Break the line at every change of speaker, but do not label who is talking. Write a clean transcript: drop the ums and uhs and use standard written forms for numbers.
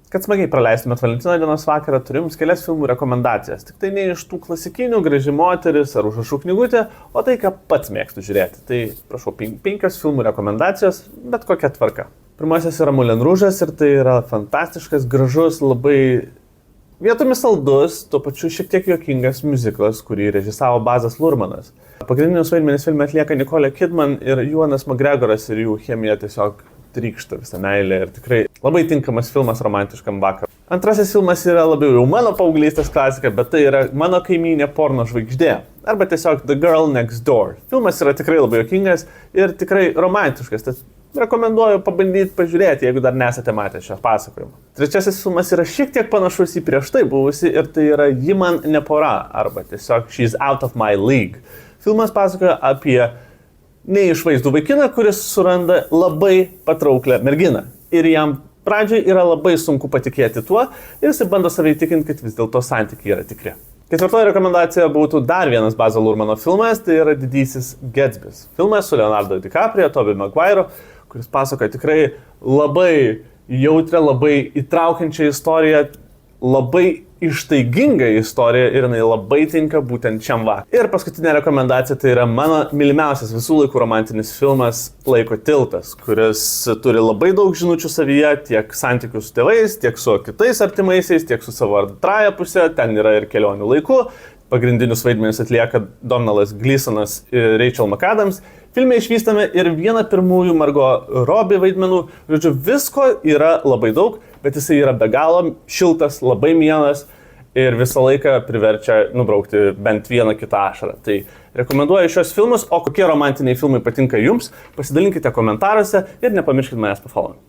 Kad smagiai praleistumėt Valentino dienos vakarą, turiu jums kelias filmų rekomendacijas. Tik tai ne iš tų klasikinių Graži moteris ar Užrašų knygutė, o tai, ką pats mėgstu žiūrėti. Tai, prašau, 5 filmų rekomendacijos, bet kokia tvarka. Pirmasis yra Moulin Rouge'as ir tai yra fantastiškas, gražus, labai vietomis saldus, tuo pačiu šiek tiek juokingas musiclas, kurį režisavo Bazas Luhrmannas. Pagrindinius vaidmenis filme atlieka Nicole Kidman ir Ewanas McGregoras ir jų chemija tiesiog trykšta visą meilę ir tikrai labai tinkamas filmas romantiškam vakarui. Antrasis filmas yra labiau jau mano paauglystės klasika, bet tai yra Mano kaimynė porno žvaigždė arba tiesiog The Girl Next Door. Filmas yra tikrai labai juokingas ir tikrai romantiškas, tad rekomenduoju pabandyti pažiūrėti, jeigu dar nesate matę šio pasakojimo. Trečiasis filmas yra šiek tiek panašus į prieš tai buvusi ir tai yra Ji man ne pora arba tiesiog She's Out of My League. Filmas pasakoja apie neišvaizdų vaikiną, kuris suranda labai patrauklę merginą. Ir jam pradžiai yra labai sunku patikėti tuo ir jis bando save įtikinti, kad vis dėlto santykiai yra tikri. Ketvirtoji rekomendacija būtų dar vienas Bazo Luhrmanno filmas, tai yra Didysis Gatsbys. Filmas su Leonardo DiCaprio, Tobey Maguire, kuris pasakoja tikrai labai jautrią, labai įtraukiančią istoriją, labai ištaiginga istorija ir jinai labai tinka būtent šiam vakarui. Ir paskutinė rekomendacija tai yra mano mylimiausias visų laikų romantinis filmas Laiko tiltas, kuris turi labai daug žinučių savyje, tiek santykių su tėvais, tiek su kitais artimaisiais, tiek su savo antrąja pusė, ten yra ir kelionių laiku. Pagrindinius vaidmenis atlieka Domhnalas Gleesonas ir Rachel McAdams. Filme išvystame ir vieną pirmųjų Margot Robbie vaidmenų. Žodžiu, visko yra labai daug, bet jisai yra be galo šiltas, labai mielas ir visą laiką priverčia nubraukti bent vieną kitą ašarą. Tai rekomenduoju šios filmus, o kokie romantiniai filmai patinka jums, pasidalinkite komentaruose ir nepamirškite manęs pafollowinti.